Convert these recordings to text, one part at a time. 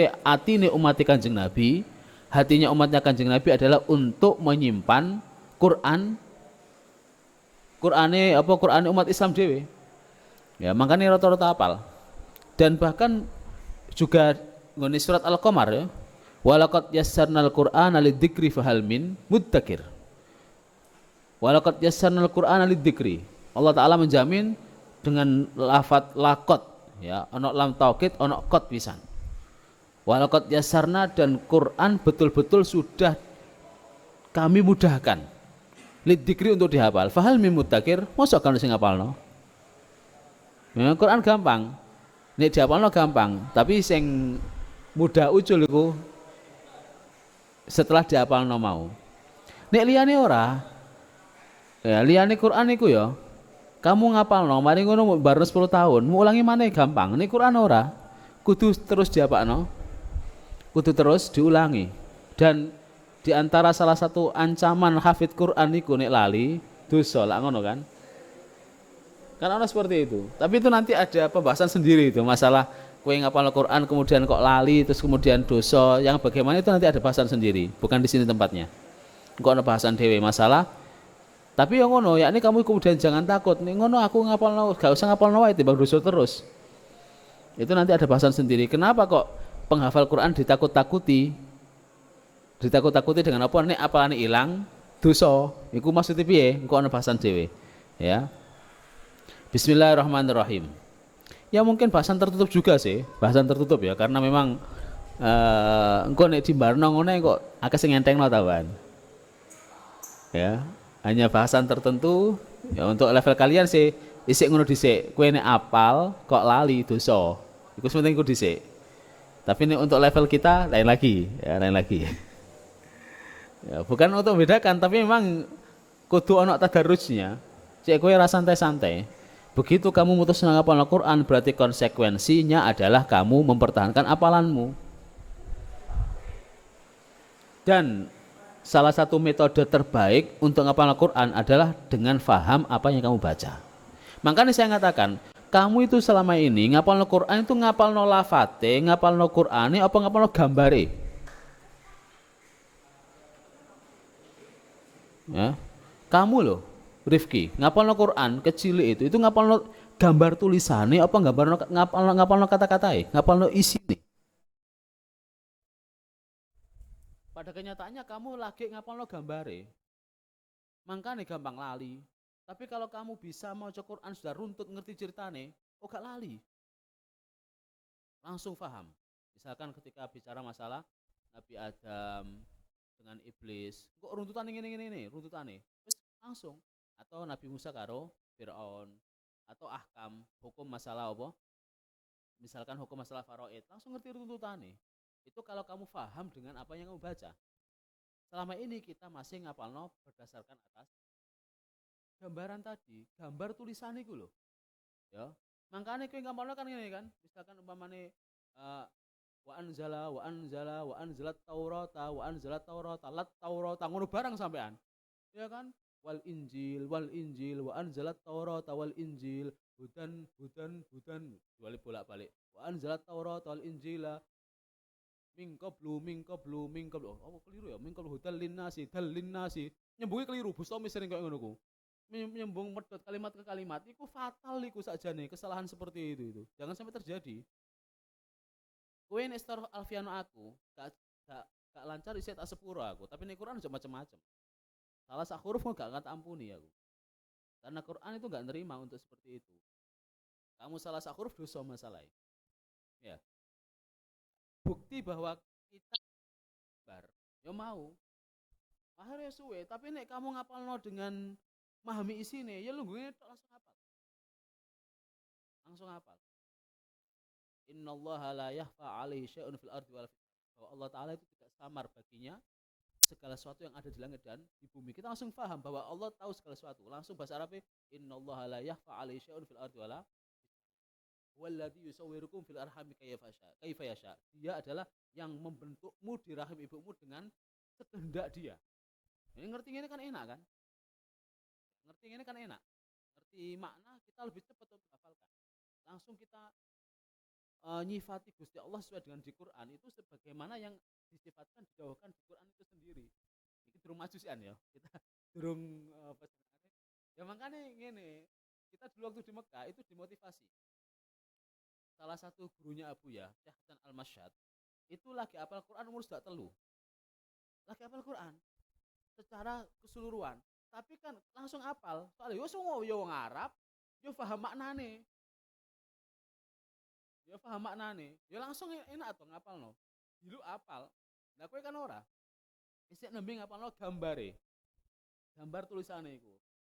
atine umat Kanjeng Nabi, hatinya umatnya Kanjeng Nabi adalah untuk menyimpan Quran, Qurane umat Islam dewe. Ya, makanya rata-rata hafal. Dan bahkan juga ngene surat Al-Qamar ya. Walaqad yassarnal Qur'ana lidzikri fahal min muddakir. Walaqad yassarnal Qur'ana lidzikri. Allah taala menjamin dengan lafaz laqad ya, ono lam taukid, ono qad pisan. Walaqad yassarna dan Quran betul-betul sudah kami mudahkan. Lidzikri untuk dihafal. Fahal min muddakir, mosok kan sing ngapalno? Ya, Quran gampang. Nek dihafalno gampang, tapi sing mudah ucul iku setelah dihafalno mau. Nek liyane ora, ya liyane Quran iku ya, kamu ngapalno, mari ngono bareng 10 tahun, mau ulangi mana gampang. Nek Quran ora, kudu terus dihafalno, kudu terus diulangi. Dan di antara salah satu ancaman hafid Quran iku nek lali, dosa lah ngono kan. Kan ada seperti itu. Tapi itu nanti ada pembahasan sendiri itu masalah kue ngapal Quran kemudian kok lali terus kemudian dosa yang bagaimana itu nanti ada bahasan sendiri. Bukan di sini tempatnya. Kok ada bahasan dewe masalah. Tapi yang ngono ya ini kamu kemudian jangan takut. Nih ngono aku ngapal gak usah ngapal nawa itu bang dosa terus. Itu nanti ada bahasan sendiri. Kenapa kok penghafal Quran ditakut-takuti? Ditakut-takuti dengan apa? Nih apalane hilang dosa. Iku maksudnya piye? Kok ada bahasan dewe. Ya. Bismillahirrahmanirrahim. Ya mungkin bahasan tertutup juga sih, bahasan tertutup ya, karena memang engko nek dimbarno ngene kok akeh sing ngentengno tawan. Ya, hanya bahasan tertentu ya untuk level kalian sih isik ngono dhisik. Kowe nek apal kok lali dosa. Iku penting ku dhisik. Tapi nek untuk level kita lain lagi, ya lain lagi. Ya, bukan untuk membedakan, tapi memang kudu ana tadarrujnya. Cek kowe ra santai-santai. Begitu kamu mutus menghafal Al-Quran, berarti konsekuensinya adalah kamu mempertahankan apalanmu. Dan salah satu metode terbaik untuk menghafal Al-Quran adalah dengan faham apa yang kamu baca. Makanya saya katakan, kamu itu selama ini ngapal Al-Quran itu ngapal no lafate, ngapal no Qur'ane, apa ngapal no gambare. Ya, kamu loh. Rifki, ngapalno Quran kecil itu ngapalno gambar tulisannya apa ngapalno kata-katai, ngapalno isine. Pada kenyataannya kamu lagi ngapalno gambare. Makanya gampang lali. Tapi kalau kamu bisa maca Quran sudah runtut ngerti ceritane, oh gak lali. Langsung paham. Misalkan ketika bicara masalah Nabi Adam dengan iblis, kok runtutan ini, runtutane. Terus langsung atau Nabi Musa karo Fir'aun atau ahkam hukum masalah apa misalkan hukum masalah faraid langsung ngerti runtutannya itu kalau kamu paham dengan apa yang kamu baca. Selama ini kita masih ngapalno berdasarkan atas gambaran tadi, gambar tulisan itu loh ya, makanya kowe ngapalno kan ini kan misalkan umpamane wa anzalat taurata lat taurata ngono barang sampean ya kan wal injil wa anzalat taurata wal injil hudan balik bolak-balik wa anzalat taurata wal injila mingkoblu oh keliru ya mingkoblu hudan linnasi dal linnasi nyambungnya keliru Bustami sering kayak ngono ku nyambung medot kalimat ke kalimat itu fatal iku sakjane kesalahan seperti itu jangan sampai terjadi. Kowe nek Star Alfiano aku gak lancar isi tak sepuro aku tapi nek Quran aja macam-macam. Salah sak huruf gak akan ampuni aku. Karena Quran itu gak nerima untuk seperti itu. Kamu salah sak huruf dosa masalah. Ya. Bukti bahwa kita bar, ya mau. Akhirnya suwe, tapi nek kamu ngapalno dengan memahami isine, ya lu gue langsung hafal. Langsung hafal. Innallaha la yakhfa 'alaihi syai'un fil ardi wal fis bahwa Allah taala itu tidak samar baginya segala sesuatu yang ada di langit dan di bumi. Kita langsung paham bahwa Allah tahu segala sesuatu. Langsung bahasa Arabnya innallaha la yakhfa 'alaihi syai'un fil ardi wala walladzi yusawwirukum fil arhami kaifa yasha. Dia adalah yang membentukmu di rahim ibumu dengan sekehendak dia. Ini ngerti ini kan enak kan? Ngerti ini kan enak. Ngerti makna kita lebih cepat untuk hafalkan. Langsung kita nyifati Gusti Allah sesuai dengan di Quran itu sebagaimana yang disifatkan dijauhkan di Quran itu sendiri. Ini durung majusian ya. Kita durung apa sebenarnya. Ya makanya ngene, kita dulu waktu di Mekah itu dimotivasi. Salah satu gurunya Abu ya, Syekh Hasan Al-Masyad, itu lagi hafal Quran umur sudah telu. Lagi hafal Quran secara keseluruhan. Tapi kan langsung hafal. Soalnya yo semua yo wong Arab, yo paham maknane. Ya paham maknane. Ya langsung enak tuh ngapalno. Dulu apal. Nah kowe kan ora. Isih nembe ngapalno gambare. Gambar tulisane iku.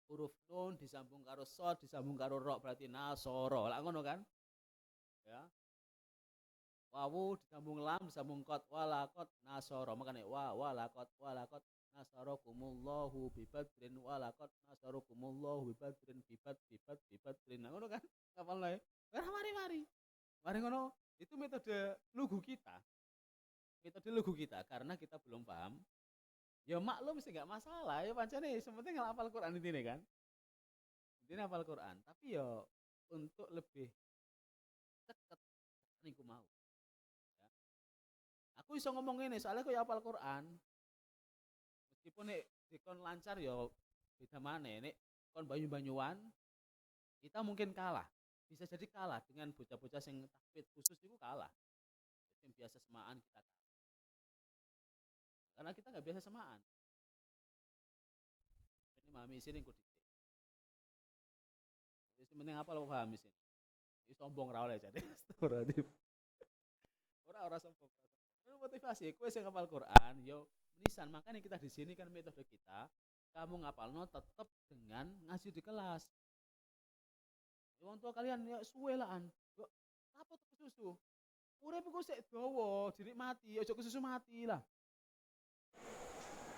Huruf nun disambung karo shad disambung karo ra berarti nasara. Lah ngono kan? Ya. Wawu disambung lam disambung qad walaqad nasara. Makane walaqad nasarakumullahu bibadrin walaqad nasarakumullahu bibadrin bibadrin. Nah ngono kan? Ngapalno ya. Ora mari-mari. Mari ngono, itu metode lugu kita. Metode lugu kita karena kita belum paham. Ya maklum sih enggak masalah, ya pancene sepenting hafal Quran intine kan. Intine hafal Quran, tapi ya untuk lebih dekat niku mau. Ya. Aku iso ngomong ngene soalnya aku ya hafal Quran. Meskipun nek dikon lancar ya beda maneh nek kon banyu-banyuan kita mungkin kalah. Bisa jadi kalah dengan bocah-bocah yang tahfidz khusus itu kalah. Yang biasa semaan kita kalah. Karena kita nggak biasa semaan. Ini memahami sini kok dikit. Jadi penting apa lo paham sini? Ini sombong ra oleh jadi. Ora sombong. Itu motivasi. Kowe sing hafal Quran, yo nisan. Makanya kita di sini kan metode kita, kamu ngapalno tetap dengan ngaji di kelas. Wong tua kalian ya suwe laan. Kok apa tuh kesusu? Urip iku sik dawa, dinikmati, aja kesusu mati lah.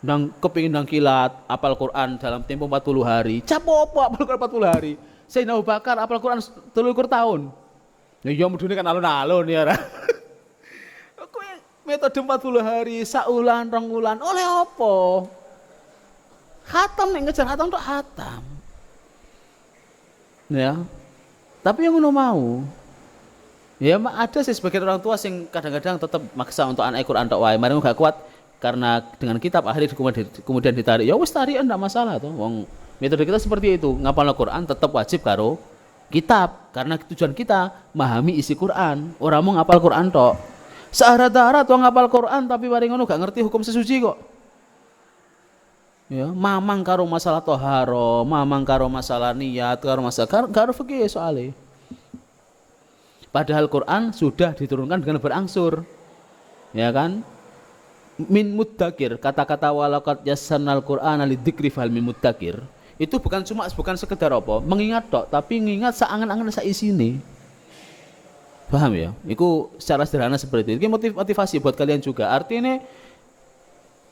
Nang kepengin nang kilat apal Quran dalam tempo 40 hari. Cap opo apal Quran 40 hari? Sayyidina Abu Bakar apal Quran 23 tahun. Ya yo mudune kan alun-alun ya ora. Kowe metode 40 hari, saulan, rong wulan, oleh apa? Khatam nek ngejar khatam tok khatam. Ya. Tapi yang ngono mau, ya ada sih sebagian orang tua yang kadang-kadang tetap maksa untuk anak Quran tok wae. Mari gak kuat karena dengan kitab akhirnya kemudian ditarik. Ya wis tarik enggak masalah tuh. Wong metode kita seperti itu. Ngapalno Quran tetap wajib karo kitab karena tujuan kita memahami isi Quran. Ora mau ngapal Quran tok. Searat-arat wong ngapal Quran tapi mari ngono gak ngerti hukum sesuci kok. Ya, mamang karo masalah toharo, mamang karo masalah niat, karo masalah karo fikih soalnya. Padahal Quran sudah diturunkan dengan berangsur, ya kan? Min muddakir, kata-kata walaqad yassarnal Qur'ana lidzikri fahal min muddakir. Itu bukan sekedar apa, mengingat tok, tapi ngingat saangan-angan saisine. Paham ya? Itu secara sederhana seperti itu. Ini motivasi buat kalian juga. Artinya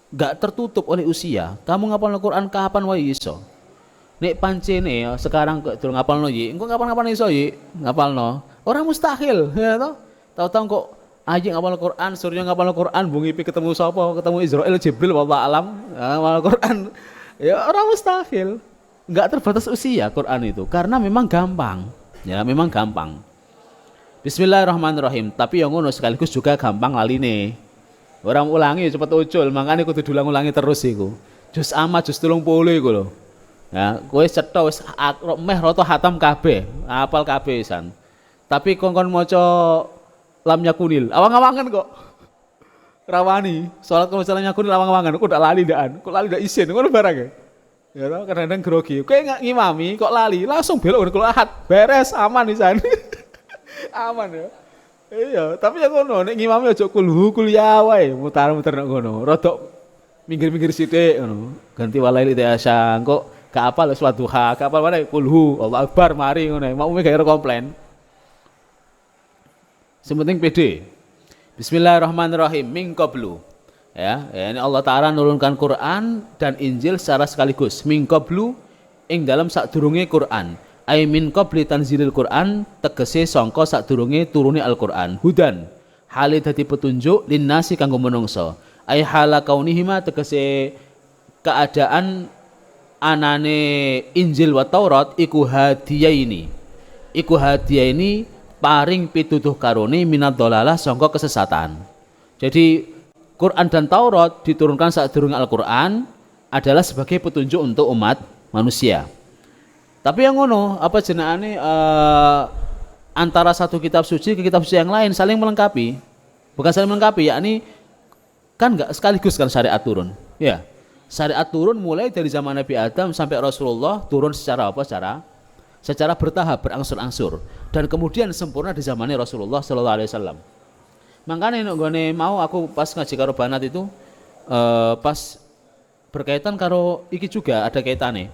gak tertutup oleh usia. Kamu ngapalno Quran kapan wae iso. Nek pancene ya sekarang kok durung ngapalno iki, engko kapan-kapan iso iki ngapalno. Ora mustahil, ya toh. Tahu-tahu kok aja ngapalno Quran, Surya ngapalno Quran, bungi ketemu sapa, ketemu Israil, Jibril, wallahu alam, ngapalno Quran. Ya ora mustahil. Enggak terbatas usia Quran itu karena memang gampang. Ya, memang gampang. Bismillahirrahmanirrahim. Tapi yang ngono sekaligus juga gampang laline. Orang ulangi cepet ucul, makanya kudu diulang-ulangi terus iku. Jus amat jus 30 iku lho. Ya, kowe cetha wis meh rata hatam kabeh, hafal kabeh pisan. Tapi kongkon maca lam yakunil, awang-awangan kok. Rawani, salat kalau lam yakunil awang-awangan, kok ndak lali ndak kok lali ndak isin, ngono barang ya. Ya toh, kadang-kadang grogi. Kowe ngimami kok lali, langsung belok kul ahad, beres aman pisan. Aman ya. Iya, tapi yang ngono nek ngimami aja kulhu kuliah wae, mutar-muter nek ngono. Rodok minggir-minggir sithik ngono. Ganti walail itiasa, kok gak apal salat duha, gak apal wae kulhu, Allahu Akbar mari ngono. Makmume gak komplain. Sementing pede. Bismillahirrahmanirrahim min qablu. Ya, ini Allah Ta'ala nurunkan Quran dan Injil secara sekaligus. Min qablu ing dalam sadurunge Quran. Ai min qabli tanzilil Quran tegese sangka sadurunge turune Al-Qur'an. Hudan hale dadi petunjuk linnasi kanggo menungso. Ai hala kaunihima tegese keadaan anane Injil wa Taurat iku hadiyaini. Iku hadiyaini paring pituduh karuni minad dolalah sangka kesesatan. Jadi Quran dan Taurat diturunkan saat durung Al-Quran adalah sebagai petunjuk untuk umat manusia. Tapi yang ngono apa jenenge antara satu kitab suci ke kitab suci yang lain saling melengkapi. Bukan saling melengkapi, yakni kan enggak sekaligus kan syariat turun. Ya. Syariat turun mulai dari zaman Nabi Adam sampai Rasulullah turun secara apa? Secara bertahap, berangsur-angsur, dan kemudian sempurna di zamannya Rasulullah Sallallahu Alaihi Wasallam. Makanya nggone mau aku pas ngaji karo Banat itu pas berkaitan karo iki juga ada kaitannya.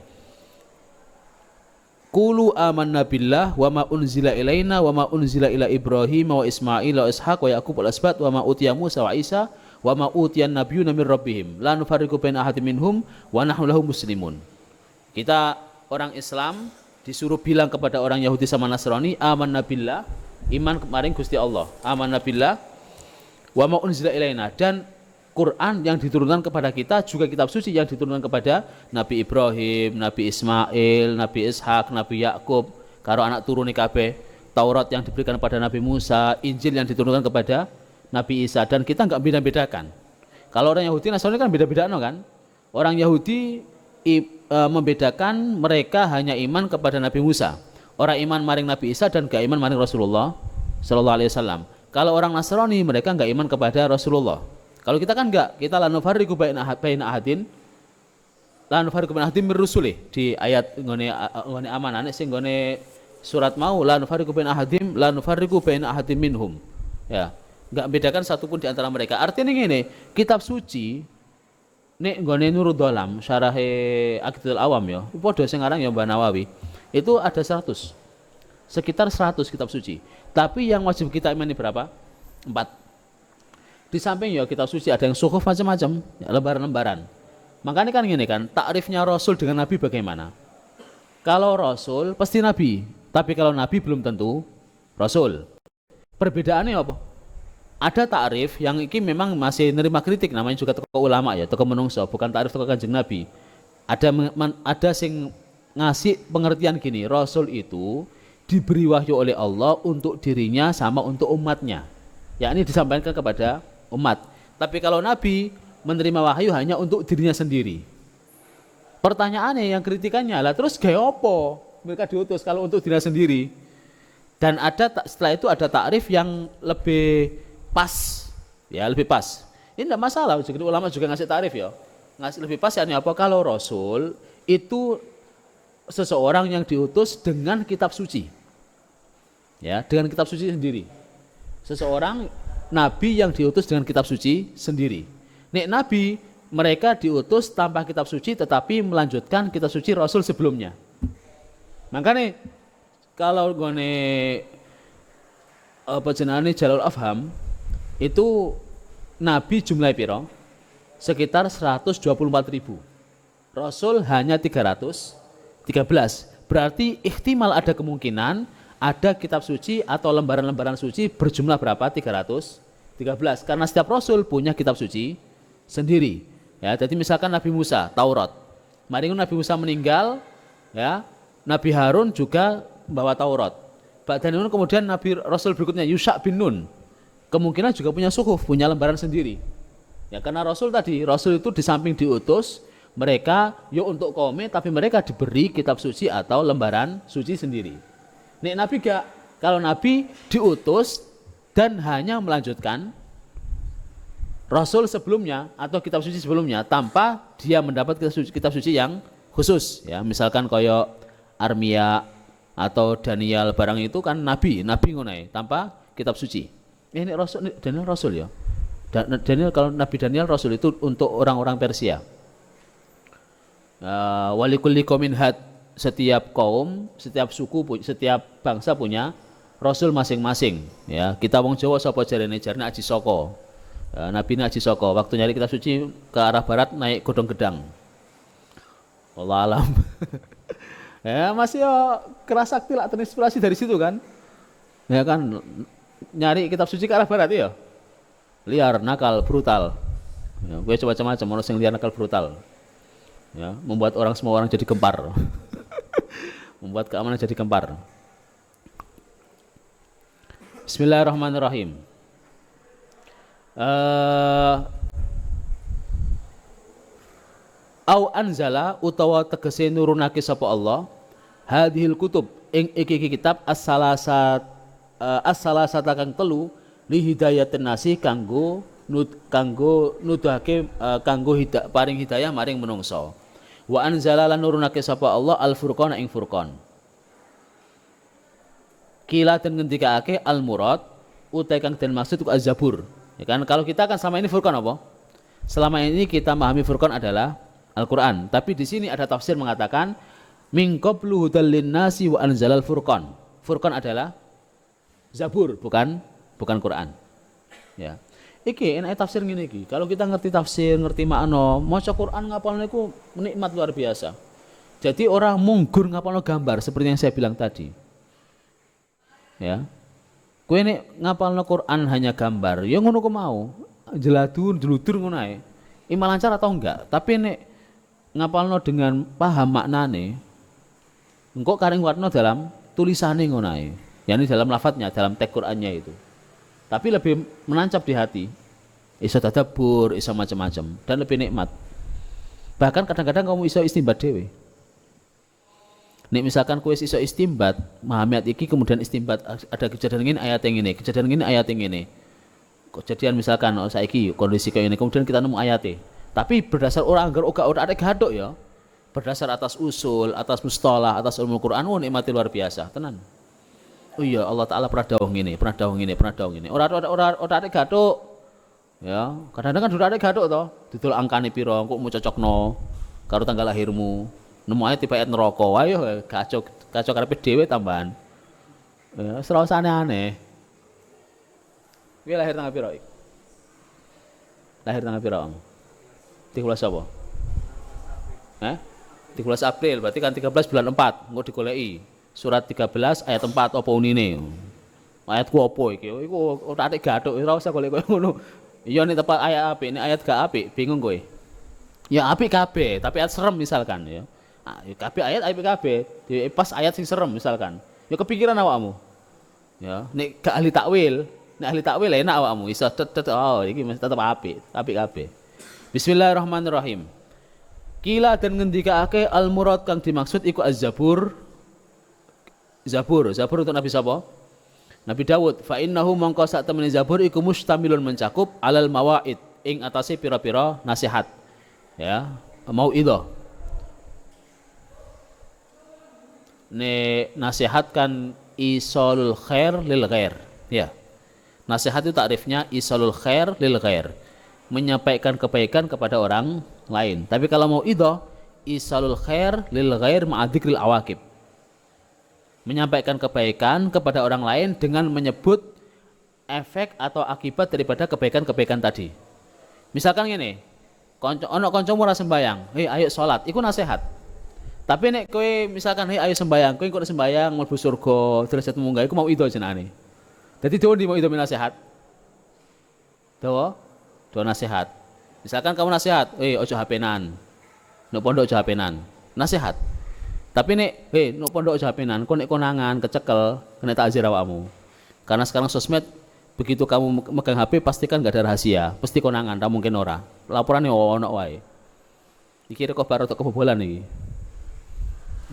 Qulu amanna billah wa ma unzila ilaina wa ma unzila ila Ibrahim wa Ismail wa Ishaq wa Yaqub wal asbat wa ma utiya Musa wa Isa wa ma utiyan nabiyyuna min rabbihim la nufarriqu baina ahadin minhum wa nahnu lahu muslimun. Kita orang Islam disuruh bilang kepada orang Yahudi sama Nasrani, amanna billah, iman kemarin Gusti Allah, amanna billah wa ma unzila ilaina, dan Quran yang diturunkan kepada kita juga kitab suci yang diturunkan kepada Nabi Ibrahim, Nabi Ismail, Nabi Ishak, Nabi Yakub karo anak turune kabeh, Taurat yang diberikan kepada Nabi Musa, Injil yang diturunkan kepada Nabi Isa, dan kita enggak beda-bedakan. Kalau orang Yahudi Nasrani kan beda-beda no kan? Orang Yahudi membedakan mereka hanya iman kepada Nabi Musa, orang iman maring Nabi Isa dan gak iman maring Rasulullah Sallallahu Alaihi Wasallam. Kalau orang Nasrani mereka gak iman kepada Rasulullah. Kalau kita kan enggak, kita la nufarriqu baina ahadin mir rusuli di ayat ngene amanane sing ngene surat mau la nufarriqu baina ahadin minhum. Ya, enggak bedakan satupun di antara mereka. Artinya ngene, kitab suci nek nggone Nurul Dolam syarahe Aqidul Awam ya, padha sing aran ya Mbah Nawawi. Itu ada 100. Sekitar 100 kitab suci. Tapi yang wajib kita imani berapa? 4. Di samping ya kitab suci ada yang suhuf macam-macam, ya, lembaran-lembaran. Makanya kan gini kan, takrifnya Rasul dengan Nabi bagaimana? Kalau Rasul pasti Nabi, tapi kalau Nabi belum tentu Rasul. Perbedaannya apa? Ada takrif yang ini memang masih nerima kritik, namanya juga teko ulama ya, teko menungso, bukan takrif teko Kanjeng Nabi. Ada sing ngasih pengertian gini, Rasul itu diberi wahyu oleh Allah untuk dirinya sama untuk umatnya, yakni disampaikan kepada umat. Tapi kalau Nabi menerima wahyu hanya untuk dirinya sendiri. Pertanyaannya yang kritikannya lah, terus gaya apa mereka diutus kalau untuk dirinya sendiri? Dan setelah itu ada takrif yang lebih pas, ya lebih pas. Ini tidak masalah, jadi ulama juga ngasih tarif ya, ngasih lebih pas ya apa? Kalau Rasul itu seseorang yang diutus dengan kitab suci, ya dengan kitab suci sendiri. Seseorang Nabi yang diutus dengan kitab suci sendiri. Nek Nabi mereka diutus tanpa kitab suci, tetapi melanjutkan kitab suci Rasul sebelumnya. Makanya kalau gone apa jenenge Jalal Afham itu Nabi jumlah piro? Sekitar 124.000. Rasul hanya 313. Berarti ihtimal ada kemungkinan ada kitab suci atau lembaran-lembaran suci berjumlah berapa? 313. Karena setiap Rasul punya kitab suci sendiri. Ya, jadi misalkan Nabi Musa, Taurat. Mari Nabi Musa meninggal, ya, Nabi Harun juga membawa Taurat. Dan kemudian Nabi Rasul berikutnya Yusha bin Nun kemungkinan juga punya suhuf, punya lembaran sendiri. Ya karena Rasul itu di samping diutus, mereka yuk untuk kaumnya, tapi mereka diberi kitab suci atau lembaran suci sendiri. Nek Nabi gak, kalau Nabi diutus dan hanya melanjutkan Rasul sebelumnya atau kitab suci sebelumnya tanpa dia mendapat kitab suci yang khusus. Ya misalkan koyo Armia atau Daniel barang itu kan nabi ngonai tanpa kitab suci. Ini Daniel Rasul ya. Daniel kalau Nabi Daniel Rasul itu untuk orang-orang Persia. Walikulli qaumin had, setiap kaum, setiap suku, setiap bangsa punya Rasul masing-masing. Ya kita wong Jawa sapa jarene Aji Soko. Nabi Aji Soko. Waktu nyari kitab suci ke arah barat naik godong gedang. Wallah alam. Ya masih ya keras sakti lah terinspirasi dari situ kan. Ya kan nyari kitab suci ke arah barat ya. Liar, nakal, brutal. Ya, gue coba macam-macam orang yang liar, nakal, brutal. Ya, membuat semua orang jadi gempar. Membuat keamanan jadi gempar. Bismillahirrahmanirrahim. Au anzala utawa tegese nurunake sapa Allah hadhil kutub ing iki kitab as-salasata kang telu li hidayatin nasi kanggo nuduhake kanggo paring hidayah maring menungso. Wa anzala lan nurunake sapa Allah al-furqan ing furqan. Kila dan ngendikake al-murad utai kang den maksud az-zabur. Ya kan kalau kita kan selama ini furqan apa? Selama ini kita memahami furqan adalah Al-Quran, tapi di sini ada tafsir mengatakan min qablu hudal linnasi wa anzalal furqan. Furqan adalah Zabur, bukan Quran. Ya. Iki enak tafsir ngene iki. Kalau kita ngerti tafsir, ngerti makna, maca Quran ngapalno iku nikmat luar biasa. Jadi orang munggur ngapalno gambar seperti yang saya bilang tadi. Ya. Kowe nek ngapalno Quran hanya gambar, ya ngono ku mau. Jeladun, jeludur ngono ae. Ima lancar atau enggak? Tapi nek ngapalno dengan paham maknane engko karing warna dalam tulisane ngono ae, yakni dalam lafadznya, dalam teks Qur'annya itu, tapi lebih menancap di hati, iso tadabbur, iso macam-macam dan lebih nikmat. Bahkan kadang-kadang kamu iso istimbat dhewe. Nek misalkan kowe iso istimbat memahami ayat iki kemudian istimbat ada kejadian ini ayat yang ini, kejadian ini ayat yang ini, kejadian misalkan saiki kondisi kayak ini kemudian kita nemu ayatnya. Tapi berdasar orang anggar ora ada gadok ya. Berdasar atas usul, atas mustalah, atas ilmu Quran, nikmati luar biasa, tenan. Oh iya, Allah Taala pernah dawuh ngene, pernah dawuh ngene. Ora ada gadok. Ya, kadang-kadang kan sudah ada gadok to. Didol angkane pira, kok mau cocokno karo tanggal lahirmu. Nemu ayat tipe ayat neraka. Wae kacau karepe dhewe tambahan. Ya, serasane aneh. Kuwi lahir tanggal pira? Lahir tanggal pira kamu? 13 apa? 13 April, berarti kan 13 bulan 4, engko digoleki. Surat 13 ayat 4 apa unine? Ayatku apa iki? Iku ora atik gathuk, ora usah golek koyo ngono. Iya nek tepat ayat apik, nek ayat gak apik, bingung kowe. Ya apik kabeh, tapi ayat serem misalkan ya. Kabeh ayat apik kabeh, pas ayat sing serem misalkan. Ya kepikiran awakmu. Ya, nek gak ahli takwil, nek ahli takwil enak awakmu, iso oh iki tetep apik kabeh. Bismillahirrahmanirrahim. Kila dan ngendikake al-murad kang dimaksud iku az-zabur. Zabur untuk Nabi sapa? Nabi Dawud. Fa innahu mongko sak temene zabur iku mustamilun mencakup alal mawaid ing atase pira-pira nasihat. Ya, mauidhah. Ne nasihatkan isolul khair lil ghair. Ya. Nasihat itu takrifnya isolul khair lil ghair. Menyampaikan kebaikan kepada orang lain. Tapi kalau mau isalul khair lil ghair ma'adzikril awaqib. Menyampaikan kebaikan kepada orang lain dengan menyebut efek atau akibat daripada kebaikan-kebaikan tadi. Misalkan gini, ono kancamu ora sembayang, "Hei ayo salat." Iku nasihat. Tapi nek kowe misalkan "Hei ayo sembayang," kowe kok sembayang mlebu surga, derajatmu munggah, iku mau jenenge. Dadi dhewe mau nasihat. Dua nasihat. Misalkan kamu nasihat, ojo HP-nan. Nek pondok ojo HP-nan. Nasihat. Tapi nek, nek pondok ojo HP-nan, kok nek konangan kecekel, kena takzir awakmu. Karena sekarang sosmed begitu kamu megang HP pastikan enggak ada rahasia, pasti konangan, ra mungkin ora. Laporane ono wae. Iki rek kabar untuk kebobolan iki.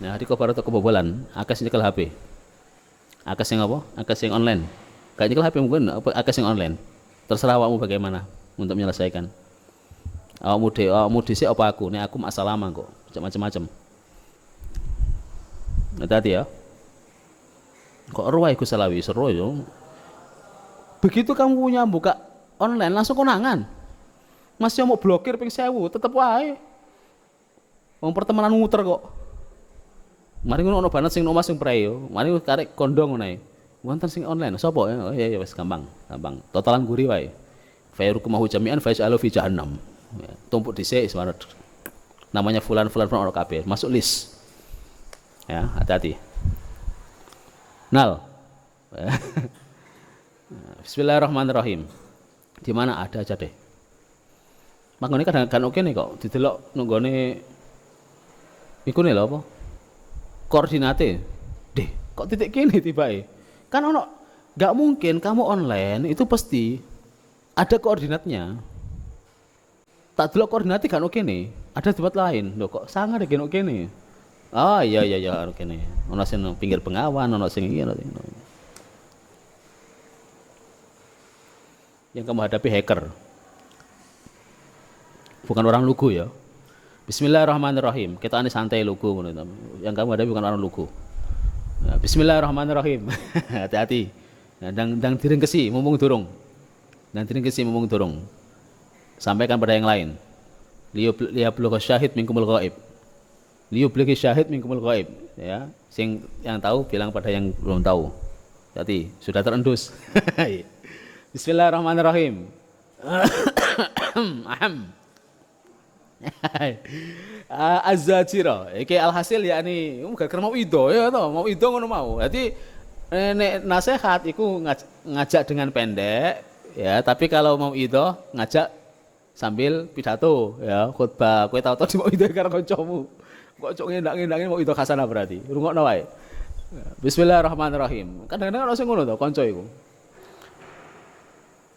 Nah, di kabar untuk kebobolan, akeh sing nyekel HP. Akeh sing apa? Akeh sing online. Gak nyekel HP mungkin akeh sing online. Terserah awakmu bagaimana untuk menyelesaikan. Awakmu dhisik apa aku? Nek aku masalah kok, macam-macam. Hati-hati ya. Kok ero wae Gus Salawi, seru yo. Begitu kamu punya buka online langsung konangan. Masih mau blokir ping 1000, tetep wae. Wong pertemanan muter kok. Mari ngono banget sing omas sing prei yo. Mari karek kondong ngono ae. Wonten sing online, sapa? Ya wis gampang. Totalan guri wae. Fayrukumahu jami'an fayaj'alu fi jahannam. Ya, tumpuk dhisik semarang. Namanya fulan ono kabeh, masuk list. Ya, hati-hati. Nal. Bismillahirrahmanirrahim. Di mana ada aja deh. Makane kadang-kadang oke nih kok didelok nunggone iku nih lho apa? Koordinate. Deh, kok titik kene tibae. Kan ono Gak mungkin kamu online itu pasti ada koordinatnya. Tak delok koordinatnya kan oke nih. Ada tempat lain. Loh kok sangar ya oke nih. Oh iya oke nih. Ono sing nang pinggir Bengawan, ono sing iki ono sing. Yang kamu hadapi hacker. Bukan orang lugu ya. Bismillahirrahmanirrahim. Kita ini santai lugu ngono. Yang kamu hadapi bukan orang lugu. Nah, bismillahirrahmanirrahim. Hati-hati. Nah, dang diringkesi mumpung durung. Dan diringkesi mumpung durung. Sampaikan pada yang lain. Liyablugha syahid minkumul ghaib. Liyublughi syahid minkumul ghaib, ya. Yang tahu bilang pada yang belum tahu. Jadi sudah terendus. Bismillahirrahmanirrahim. Aham. Az-zajira. Iki alhasil yakni gak mau ido ya toh, mau ido ngono mau. Dadi nek nasihat iku ngajak dengan pendek ya, tapi kalau mau ido ngajak sambil pidato ya, khutbah. Kowe tau di mau ido karo kancamu. Kok cok ngendak-ngendake mau ido khasanah berarti. Rungokno wae. Bismillahirrahmanirrahim. Kadang-kadang ana sing ngono to kanca iku.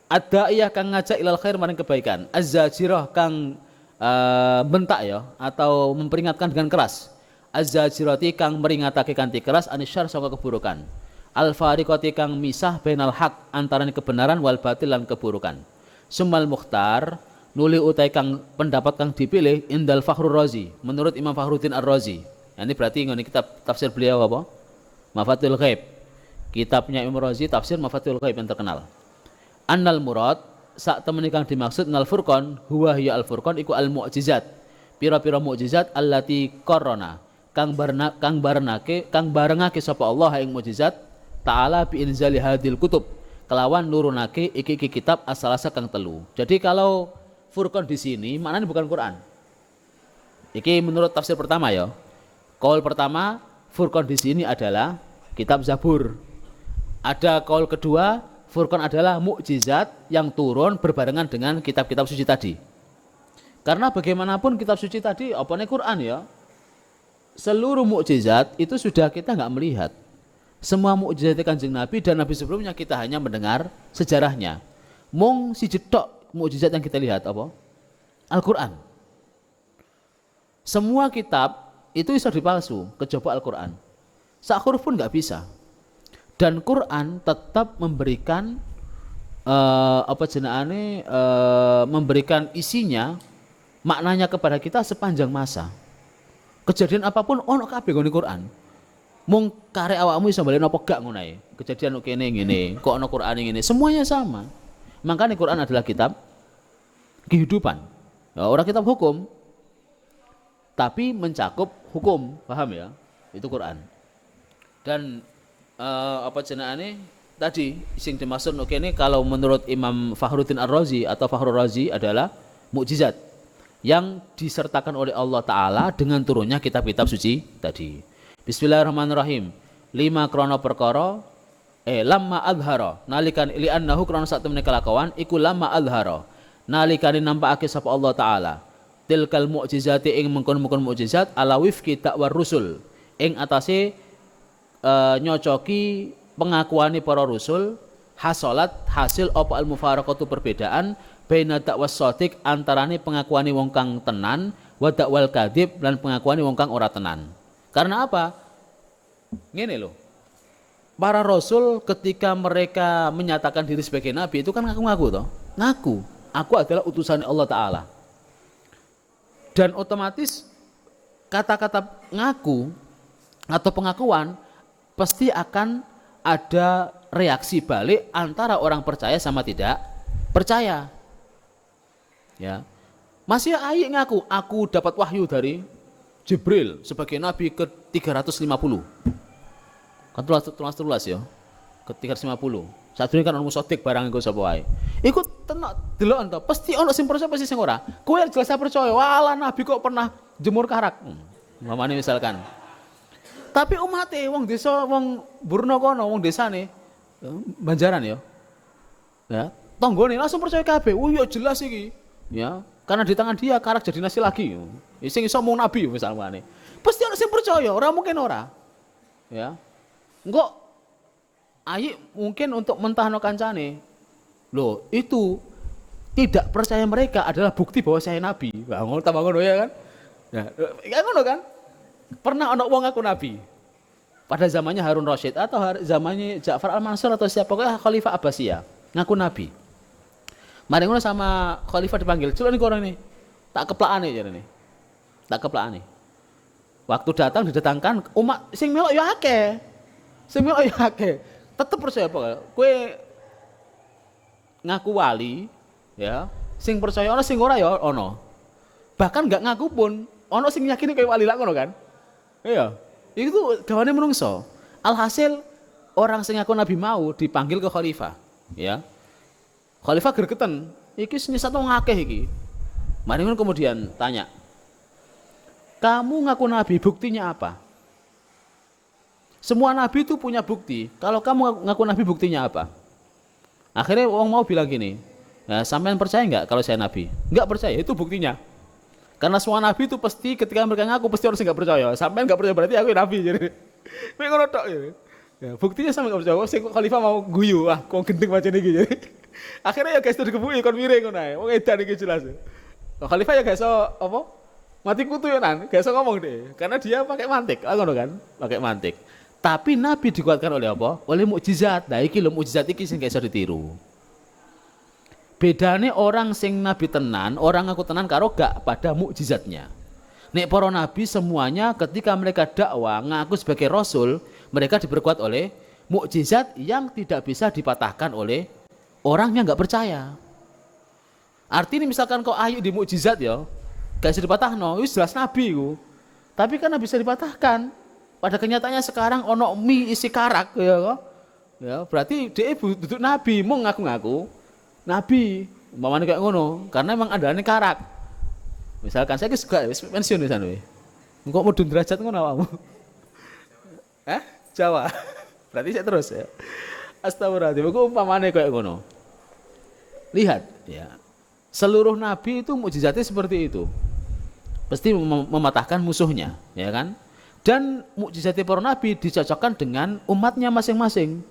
Ada iya kang ngajak ilal khair maring kebaikan. Az-zajirah kang bentak ya atau memperingatkan dengan keras. Az-zajirati kang meringatake kanthi keras anisyar saka keburukan. Al-fariqati kang misah bainal haq antarané kebenaran wal batil lan keburukan. Sumal mukhtar nuli utai kang pendapat kang dipilih indal Fakhrur Razi menurut Imam Fakhruddin Ar-Razi. Ini berarti ngene kitab tafsir beliau apa? Mafathul Ghaib. Kitabnya Imam Razi tafsir Mafathul Ghaib yang terkenal. Annal murad sak temene kang dimaksud nal furqan huwa hiya al furqan iku al mu'jizat. Pira-pira mukjizat allati qarrana kang barengake sapa Allah ing mukjizat ta'ala bi inzali hadil kutub kelawan nurunake iki kitab asalasa kang telu. Jadi kalau furqan di sini maknanya bukan Quran. Iki menurut tafsir pertama ya. Qaul pertama furqan di sini adalah kitab Zabur. Ada qaul kedua furqan adalah mukjizat yang turun berbarengan dengan kitab-kitab suci tadi. Karena bagaimanapun kitab suci tadi apane Quran ya. Seluruh mukjizat itu sudah kita nggak melihat. Semua mukjizat Kanjeng Nabi dan Nabi sebelumnya kita hanya mendengar sejarahnya. Mung si jedok mukjizat yang kita lihat apa? Al-Quran. Semua kitab itu bisa dipalsu kejaba Al-Quran. Sak huruf pun nggak bisa. Dan Quran tetap memberikan memberikan isinya maknanya kepada kita sepanjang masa. Kejadian apapun ono kabeh ngene Quran. Mung karek awakmu iso balen apa gak ngono ae. Kejadian kene ngene, kok ono Quran ngene, semuanya sama. Makanya Quran adalah kitab kehidupan. Ya, orang kitab hukum tapi mencakup hukum, paham ya? Itu Quran. Dan tadi sing dimaksud ini kalau menurut Imam Fakhruddin Ar-Razi atau Fakhrur Razi adalah mukjizat yang disertakan oleh Allah Ta'ala dengan turunnya kitab-kitab suci tadi. Bismillahirrahmanirrahim. 5 krono perkara lamma adhara nalikan li annahu krono sak temene kelakuan iku lamma adhara nalikane nampakake sapa Allah Ta'ala tilkal mukjizati ing mengkon-mengkon mukjizat ala wifqi dakwar rusul ing atase nyocoki pengakuani para rasul hasolat hasil apa al mufaraqatu perbedaan baina dakwah shadiq antarane pengakuani wong kang tenan wa dakwal kadzib lan pengakuani wong kang ora tenan. Karena apa? Ngene loh. Para rasul ketika mereka menyatakan diri sebagai nabi itu kan ngaku-ngaku toh. Ngaku, aku adalah utusan Allah Ta'ala. Dan otomatis kata-kata ngaku atau pengakuan pasti akan ada reaksi balik antara orang percaya sama tidak percaya. Ya. Masih ayik ngaku, aku dapat wahyu dari Jibril sebagai nabi ke 350. Kan tulas ya. Ke 350. Saat ini kan ono musodik barang iku sapa wae. Iku tenak delok ento, pasti ono sing percaya pasti sing ora. Kowe jelas percaya, walah nabi kok pernah jemur karak. Mamane misalkan. Tapi umate wong desa wong Burno kono wong desane Banjaran ya. Ya, tanggane langsung percaya kabeh. Oh iya jelas iki. Ya, karena di tangan dia karak jadi nasi lagi. Sing iso mung nabi misalnya. Pasti ana sing percaya, ora mungkin ora. Ya. Engko Ayi mungkin untuk mentahno kancane. Loh, itu tidak percaya mereka adalah bukti bahwa saya nabi. Wah, ngono tambah ngono ya kan? Ya ngono kan? Pernah ono wong ngaku nabi. Pada zamannya Harun Rasyid atau zamannya Ja'far Al-Mansur atau siapa, pokoknya Khalifah Abbasiyah, ngaku nabi. Mari ngono sama Khalifah dipanggil, "Celuk niku orang ini. Tak keplaane jarene. Tak keplaane." Waktu datang didatangkan umat sing melok ya akeh. Sing melok ya akeh. Tetep percaya pokoknya. Kowe ngaku wali, ya. Sing percaya ono, sing ora ya ono. Bahkan enggak ngaku pun ono sing yakini kayak wali lak ngono kan. Iya. Itu gawane menungso. Alhasil orang sing ngaku nabi mau dipanggil ke khalifah, ya. Khalifah gregeten, iki nyesat wong akeh iki. Mari kemudian tanya, kamu ngaku nabi, buktinya apa? Semua nabi itu punya bukti. Kalau kamu ngaku nabi, buktinya apa? Akhirnya orang mau bilang gini, nah, sampean percaya nggak kalau saya nabi? Nggak percaya, itu buktinya. Karena semua nabi itu pasti ketika mereka ngaku pasti orang nggak percaya. Sampean nggak percaya berarti aku nabi. Jadi, mereka ngotot ya. Buktinya sampean nggak percaya. Si khalifah mau guyu, kok gendeng macam ini gitu. Akhirnya ya guys itu dikebui kon miring ngono ae. Wong edan iki jelas. Khalifah ya guys apa? Mati kutu ya nan, gak iso ngomong deh, karena dia pakai mantik, ngono kan, pakai mantik. Tapi Nabi dikuatkan oleh apa? Oleh mukjizat. Nah iki lho mukjizat iki sing gak iso ditiru. Bedane orang sing nabi tenan, orang ngaku tenan karo gak pada mukjizatnya. Nek para nabi semuanya ketika mereka dakwah ngaku sebagai rasul, mereka diperkuat oleh mukjizat yang tidak bisa dipatahkan oleh orang yang gak percaya. Artinya misalkan kau ayu di mukjizat ya, gak bisa dipatahno, itu jelas nabi ku. Tapi kan bisa dipatahkan. Pada kenyataannya sekarang ono mie isi karak ya kok. Ya, berarti dia duduk nabi, mau ngaku-ngaku nabi. Umpamane kayak ngono, karena emang andane karak. Misalkan saya suka pensiun di sana. Engko mudun derajat ngono awakmu. Jawa. Berarti saya terus ya. Astagfirullahaladzim, aku umpamane kayak ngono. Lihat ya. Seluruh nabi itu mukjizatnya seperti itu. Pasti mematahkan musuhnya, ya kan? Dan mukjizatnya para nabi dicocokkan dengan umatnya masing-masing.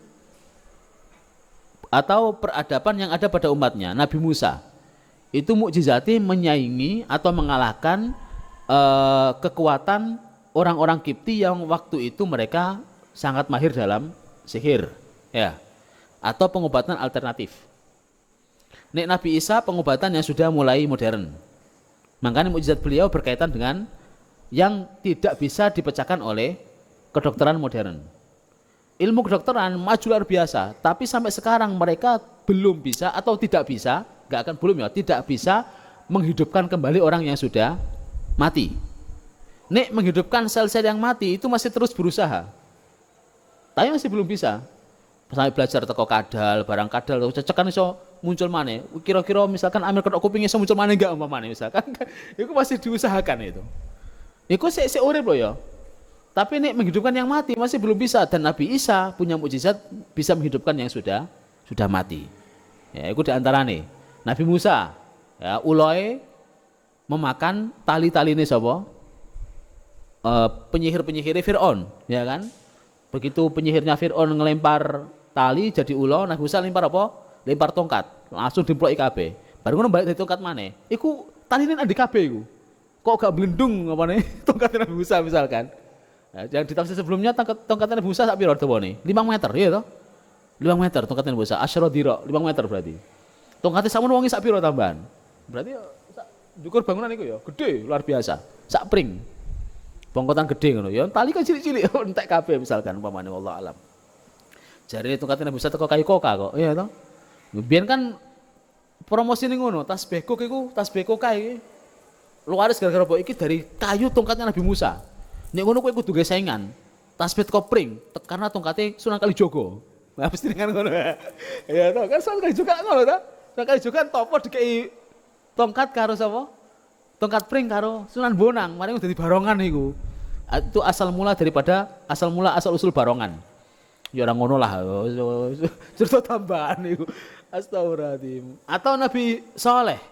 Atau peradaban yang ada pada umatnya. Nabi Musa itu mukjizatnya menyaingi atau mengalahkan kekuatan orang-orang Kipti yang waktu itu mereka sangat mahir dalam sihir, ya. Atau pengobatan alternatif. Nek Nabi Isa pengobatan yang sudah mulai modern. Makanya mukjizat beliau berkaitan dengan yang tidak bisa dipecahkan oleh kedokteran modern. Ilmu kedokteran maju luar biasa, tapi sampai sekarang mereka belum bisa atau tidak bisa, tidak bisa menghidupkan kembali orang yang sudah mati. Nek menghidupkan sel-sel yang mati itu masih terus berusaha. Tapi masih belum bisa. Sampai belajar teko kadal, barang kadal, cecekan iso muncul maneh. Kira-kira misalkan ambil kedok kuping iso muncul maneh enggak umpamane misalkan. Itu masih diusahakan itu. Iku sik urip loh ya. Tapi nek menghidupkan yang mati masih belum bisa, dan Nabi Isa punya mukjizat bisa menghidupkan yang sudah mati. Ya, itu diantarane. Nabi Musa, ya, uloe memakan tali-taline sapa? Penyihir-penyihir Fir'aun, ya kan? Begitu penyihirnya Fir'aun ngelempar tali jadi ulo, Nabi Musa lempar apa? Lempar tongkat, langsung dimploki kabeh. Baru ngono balik dari tongkat maneh. Iku taline nang ndi kabeh iku. Kok gak blendung apa nih tongkat Nabi Musa misalkan. Nah, yang ditafsir sebelumnya tongkat Nabi Musa sak piro dawane? 5 meter, iya toh? 5 meter tongkat Nabi Musa, asyara dira, 5 meter berarti. Tongkatnya sakmono wonge sak piro tambahan? Berarti sak ndukur bangunan iku ya, gede luar biasa. Sak pring. Bongkotan gede ngono ya. Tali kan cilik-cilik entek kabeh misalkan umpamane wallah alam. Jare tongkat Nabi Musa teko kayu koka kok, iya toh? Biyen kan promosi ning ngono, tasbih kok iku, tasbih koka iki. Luaris gara-gara apa iki dari kayu tongkatnya Nabi Musa. Nek ngono kowe kudu gawe saingan. Tasbih kopring karena tongkatnya Sunan Kalijogo. Nah mesti dengan ngono. Ya toh kan Sunan Kalijogo ngono ta? Sunan Kalijogo kan topo dikei tongkat karo sapa? Tongkat pring karo Sunan Bonang. Mari dadi barongan iku. Itu asal mula asal usul barongan. Ya ora ngono lah. Cerita tambahan iku. Astagfirullahaladzim. Atau Nabi Saleh.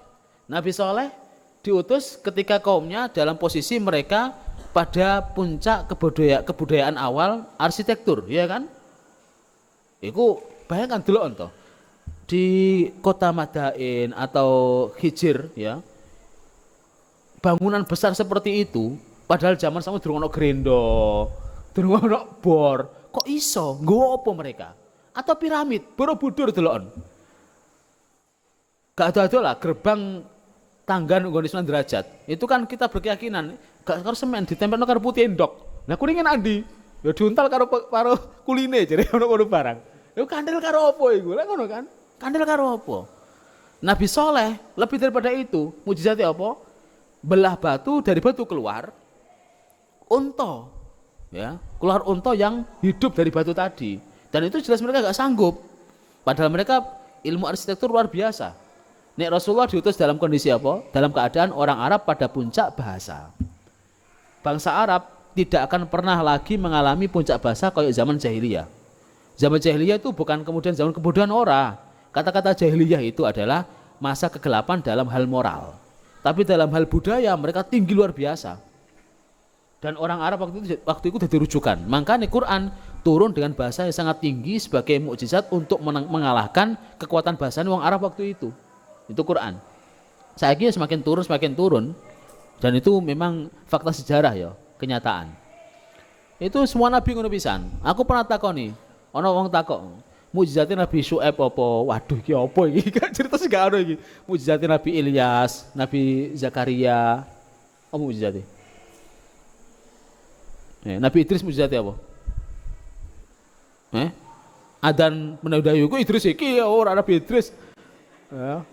Nabi Saleh diutus ketika kaumnya dalam posisi mereka pada puncak kebudayaan awal arsitektur, ya kan? Iku bayangkan delok ento. Di kota Madain atau Hijr ya. Bangunan besar seperti itu padahal zaman sama durung ono grendo, durung ono bor. Kok iso? Nggowo apa mereka? Atau piramid, Borobudur delokon. Gak ada lah gerbang tangga nggone 9 derajat. Itu kan kita berkeyakinan gak karo semen ditempelno karo putih endok. Nah kuningan andi? Ya diuntal karo kuline jare ono barang. Ya kandel karo apa iku? Lah ngono kan? Kandel karo apa? Nabi Soleh lebih daripada itu, mujizatnya apa? Belah batu, dari batu keluar unta. Ya, keluar unta yang hidup dari batu tadi. Dan itu jelas mereka gak sanggup. Padahal mereka ilmu arsitektur luar biasa. Nek Rasulullah diutus dalam kondisi apa? Dalam keadaan orang Arab pada puncak bahasa. Bangsa Arab tidak akan pernah lagi mengalami puncak bahasa kayak zaman jahiliyah. Zaman jahiliyah itu bukan kemudian zaman kebodohan orang. Kata-kata jahiliyah itu adalah masa kegelapan dalam hal moral. Tapi dalam hal budaya mereka tinggi luar biasa. Dan orang Arab waktu itu jadi rujukan. Makanya Quran turun dengan bahasa yang sangat tinggi sebagai mukjizat untuk mengalahkan kekuatan bahasa orang Arab waktu itu. Itu Quran. Saya kira semakin turun dan itu memang fakta sejarah ya, kenyataan. Itu semua nabi ngono pisan. Aku pernah takoni, ana wong takok, mukjizatnya Nabi Syuaib apa? Waduh iki apa iki? Kan cerita sing gak ono iki. Mukjizatnya Nabi Ilyas, Nabi Zakaria. Apa mukjizatnya? Nabi Idris mukjizatnya apa? Adan menawi ku Idris iki ora Nabi Idris. Ya.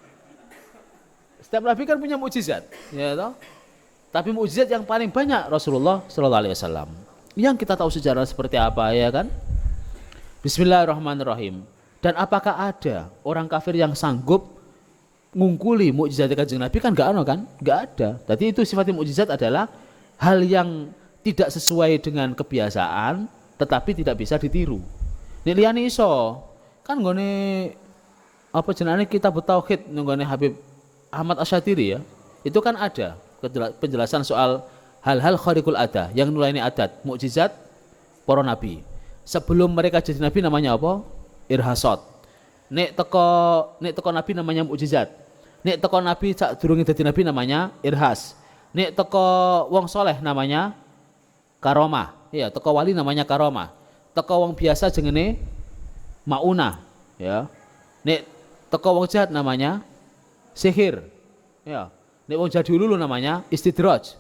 Setiap nabi kan punya mukjizat, ya toh? Tapi mukjizat yang paling banyak Rasulullah sallallahu alaihi wasallam. Yang kita tahu sejarah seperti apa ya kan? Bismillahirrahmanirrahim. Dan apakah ada orang kafir yang sanggup ngungkuli mukjizat Kanjeng Nabi? Kan enggak ada kan? Enggak ada. Jadi itu sifatnya mukjizat adalah hal yang tidak sesuai dengan kebiasaan tetapi tidak bisa ditiru. Nek liyane iso. Kan nggone apa jenenge kitab tauhid nggone Habib Ahmad Asyadiri ya. Itu kan ada penjelasan soal hal-hal khariqul adah yang nulaini adat, mukjizat para nabi. Sebelum mereka jadi nabi namanya apa? Irhasot. Nek teko nabi namanya mukjizat. Nek teko nabi sak durunge dadi nabi namanya irhas. Nek teko wong soleh namanya karomah. Ya, teko wali namanya karomah. Teko wong biasa jenenge maunah, ya. Nek teko wong jahat namanya sihir. Ya. Nek wong jadi dulu namanya istidraj.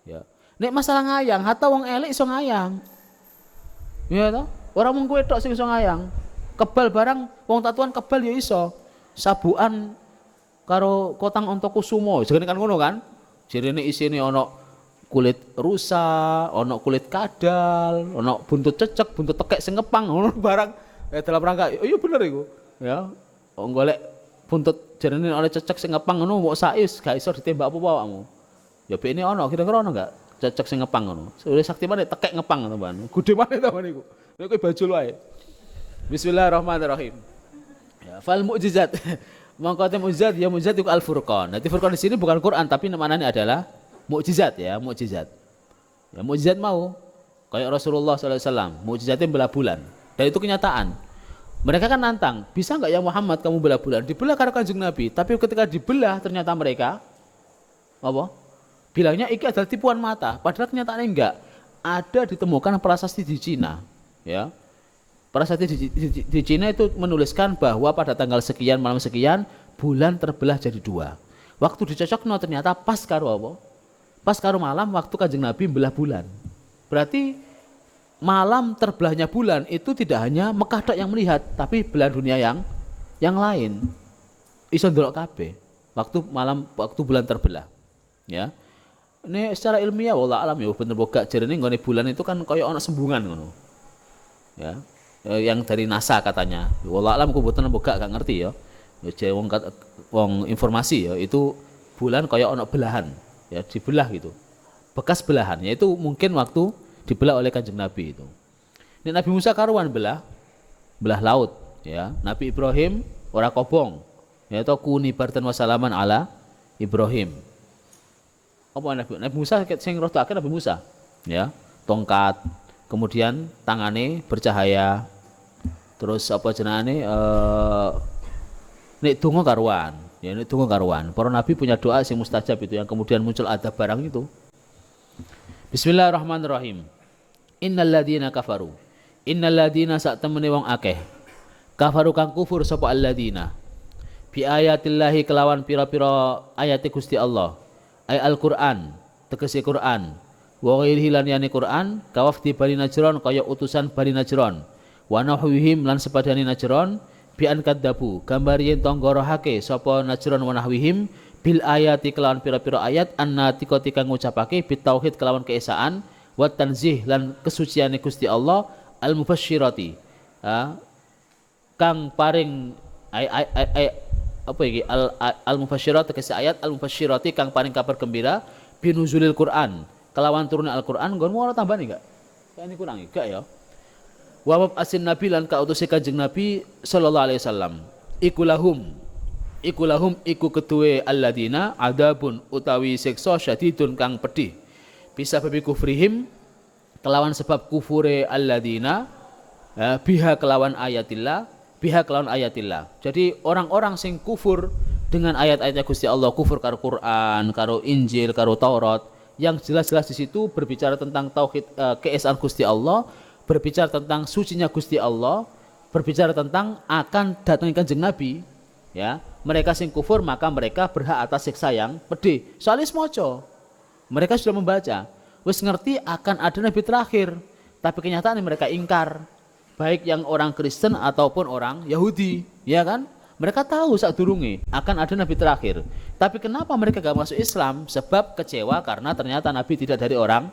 Ya. Nek masalah ngayang, hatta wong elek iso ngayang. Ya toh? Ora mung kowe tok sing iso ngayang. Kebal barang wong tatuan kebal ya iso. Sabukan karo kotang Ontokusumo, jenenge kan ngono kan? Jirene isine ana kulit rusa, ana kulit kadal, ana buntut cecek, buntut tekek sing ngepang ngono barang. Dalam rangka iya bener iku. Ya. Wong golek buntut jenenge oleh cecek sing ngepang ngono mbok sais gak iso ditembak apa awakmu. Ya bene ana kira-kira ana enggak cecek sing ngepang ngono. Oleh sakti mana tekek ngepang ngono ban. Gede mana ta niku. Nek kowe bajul wae. Bismillahirrahmanirrahim. Ya, fal mukjizat. Mangko mukjizat ya mukjizat itu Al-Furqan. Nanti Furqan di sini bukan Quran tapi namanya adalah mukjizat ya, mukjizat. Ya mukjizat mau kayak Rasulullah sallallahu alaihi wasallam, mukjizatnya belah bulan. Dan itu kenyataan. Mereka kan nantang, bisa nggak ya Muhammad kamu belah bulan? Dibelah karena Kanjeng Nabi, tapi ketika dibelah ternyata mereka apa? Bilangnya iki adalah tipuan mata, padahal kenyataannya enggak. Ada ditemukan prasasti di Cina, ya. Prasasti di Cina itu menuliskan bahwa pada tanggal sekian malam sekian bulan terbelah jadi dua. Waktu dicocokno ternyata pas karo apa? Pas karo malam waktu Kanjeng Nabi belah bulan. Berarti malam terbelahnya bulan itu tidak hanya Mekah tok yang melihat, tapi belahan dunia yang lain. Iso ndelok kabeh waktu bulan terbelah. Ya. Ini secara ilmiah wallah alam ya bener boga jarene nggone bulan itu kan kaya ana sembungan ngono. Ya. Yang dari NASA katanya. Wallah alam ku mboten boga gak ngerti ya. Ya wong informasi ya itu bulan kaya ana belahan. Ya dibelah gitu. Bekas belahan yaitu mungkin waktu dibelah oleh Kanjeng Nabi itu. Ini Nabi Musa karuan belah laut ya. Nabi Ibrahim ora kobong. Ya to kuni bartan wasalaman ala Ibrahim. Apa Nabi Musa sing rotoake Nabi Musa ya. Tongkat, kemudian tangane bercahaya. Terus apa jenenge nek donga karuan. Ya nek donga karuan. Para nabi punya doa sing mustajab itu yang kemudian muncul adab barang itu. Bismillahirrahmanirrahim. Innalladzina kafaru. Innalladzina sak temene wong akeh. Kafaru kang kufur sapa alladzina. Bi ayatillahi kelawan pira-pira ayat Gusti Allah. Ay Al-Qur'an, tegese Qur'an. Wa ghairihi lan yani Qur'an, kawafdi Bani Najron kaya utusan Bani Najron. Wa nahwihim lan sepadani Najron bi an kadzabu. Gambar yen tanggorohake sapa Najron wa nahwihim bil ayati kelawan pira-pira ayat annatiqati kang ngucapake bit tauhid kelawan keesaan wa tanzih lan kesuciane Gusti Allah al mubasyirati. Kang paring apa iki al mubasyirat tegese ayat al mubasyirati kang paring kabar gembira binuzulil Quran kelawan turunnya Al-Qur'an nggon mau tambah nih enggak? Kayak ini kurang enggak ya? Wa asin nabi lan kautus Kanjeng Nabi sallallahu alaihi wasallam. Iku lahum iku ketuwe alladzina adabun utawi siksa syadidun kang pedih. Bisa babi kufrihim kelawan sebab kufure alladzina biha kelawan ayatillah. Jadi orang-orang sing kufur dengan ayat-ayatnya Gusti Allah, kufur karo Quran, karo Injil, karo Taurat, yang jelas-jelas di situ berbicara tentang tauhid keesaan Gusti Allah, berbicara tentang sucinya Gusti Allah, berbicara tentang akan datangnya Kanjeng Nabi, ya. Mereka sing kufur maka mereka berhak atas siksa yang pedih. Soalnya moco. Mereka sudah membaca, wis ngerti akan ada nabi terakhir, tapi kenyataan mereka ingkar. Baik yang orang Kristen ataupun orang Yahudi, ya kan? Mereka tahu sadurunge akan ada nabi terakhir. Tapi kenapa mereka gak masuk Islam? Sebab kecewa karena ternyata nabi tidak dari orang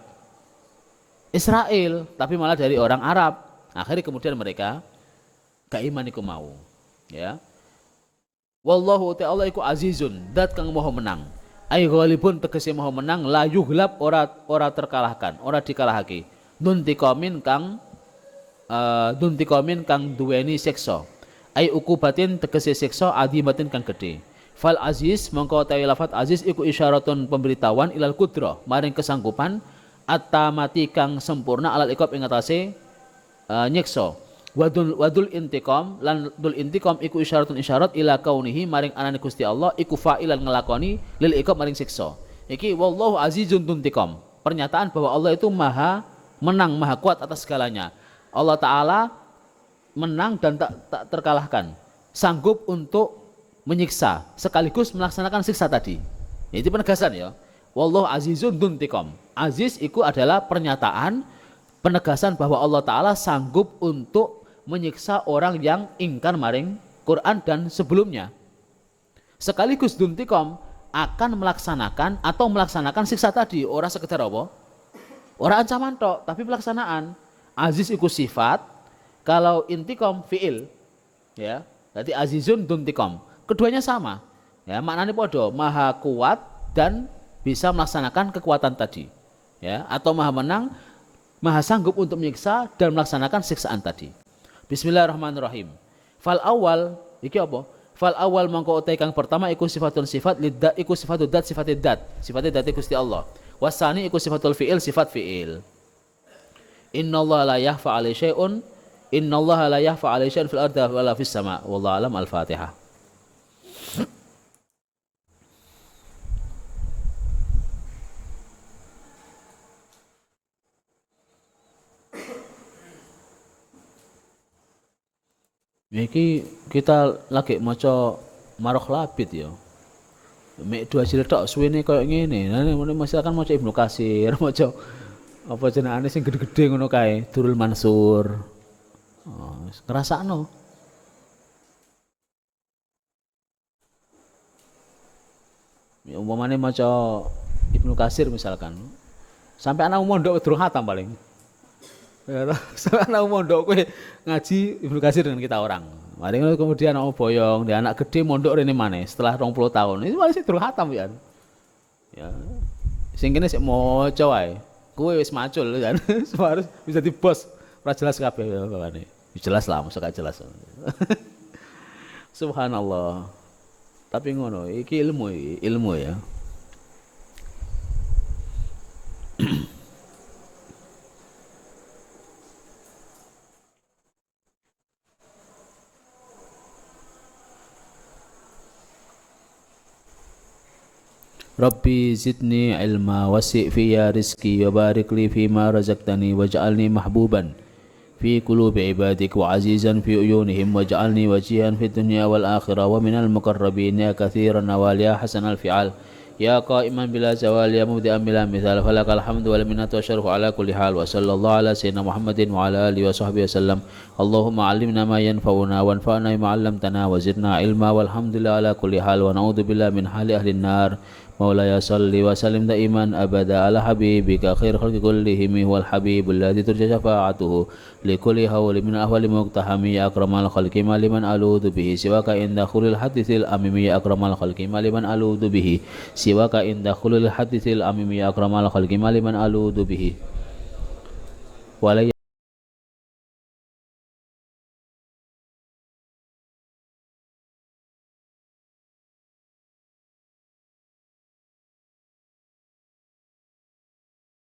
Israel, tapi malah dari orang Arab. Akhirnya kemudian mereka gak iman iku mau, ya. Wallahu ta'ala iku azizun, dat kang maha menang. Ai ghalibun tegese maha menang, la yughlab ora terkalahkan, ora dikalahake. Duntikomin kang duweni siksa. Ai ukubatin tegese siksa adimatin kang gedhe. Fal aziz mongko utawi lafat aziz iku isyaratun pemberitahuan ilal qudrah maring kesanggupan at-tamati kang sempurna alal iqab ing atase nyiksa. Wadul intiqam lan dul intiqam iku isyaratun isyarat ila kaunihi maring anane Gusti Allah iku fa'ilan ngelakoni lil iqab maring siksa. Iki wallahu azizun duntiqam. Pernyataan bahwa Allah itu maha menang, maha kuat atas segalanya. Allah Ta'ala menang dan tak terkalahkan, sanggup untuk menyiksa sekaligus melaksanakan siksa tadi. Itu penegasan ya. Wallahu azizun duntiqam. Aziz itu adalah pernyataan penegasan bahwa Allah Ta'ala sanggup untuk menyiksa orang yang ingkar maring Quran dan sebelumnya. Sekaligus duntiqam akan melaksanakan siksa tadi. Orang sekedar apa? Orang ancaman tok, tapi pelaksanaan. Aziz iku sifat, kalau intiqam fiil, ya. Berarti azizun duntiqam. Keduanya sama. Ya, maknanya podo, maha kuat dan bisa melaksanakan kekuatan tadi. Ya, atau maha menang, maha sanggup untuk menyiksa dan melaksanakan siksaan tadi. Bismillahirrahmanirrahim. Fal awal iki apa? Fal awal mangko utai kang pertama iku sifatun sifat liddat iku sifatud dat sifatid dat. Sifatid dat Gusti Allah. Wasani iku sifatul fiil sifat fiil. Innallaha la yakhfa 'alaihi syai'un. Innallaha la yakhfa 'alaihi syai'un fil ardi wala fis sama'. Wallahu a'lam. Al-Fatihah. Iki kita lagi maca Marokh Labid ya. Mek 2 jilid tok suwene koyo ngene. Nah masih akan maca Ibnu Katsir, maca apa jenengane sing gede-gede ngono kae, Durul Mansur. Oh, ngrasakno. Ya umpamane maca Ibnu Katsir misalkan. Sampai anak mondok durung khatam paling. Ya, sampai anak mondok kowe ngaji Ibnu Katsir dengan kita orang. Mari kemudian anak boyong, dia anak gede mondok rene maneh setelah 20 tahun. Ini masih durung khatam ya. Ya. Sing kene sik maca wae. Kowe wis macul kan. Harus bisa dibos. Ora jelas kabeh bawane. Jelas lah, mosok gak jelas. Subhanallah. Tapi ngono, iki ilmu ya. Rabbi zidni ilma wasi' fiya rizki wa barik li fima razaqtani waj'alni mahbuban fi qulubi ibadik wa azizan fi uyunihim waj'alni wajihan fi dunya wal akhirah wa minal muqarrabin ya katsiran nawal ya hasanal fi'al ya qa'iman bila zawal ya mubdi'an bila mithal falakal hamdu wal minnatu wasyarfu ala kulli hal wa sallallahu ala sayyidina Muhammadin wa ala alihi wa sahbihi wasallam. Allahumma 'allimna ma yanfa'una wanfa'na bima 'allamtana wa zidna ilma walhamdulillah ala kulli hal wa na'udzu billahi min hali ahli an-nar. مولاي صل وسلم دائما أبدا على حبيبك خير خلق كلهم هو الحبيب الذي ترجى شفاعته لكل هول من أهوال مقتحم يا أكرم الخلق ما لمن ألوذ به سواك عند خل الحديث الأميم يا أكرم الخلق ما لمن ألوذ به سواك عند خل الحديث الأميم يا أكرم الخلق ما لمن ألوذ به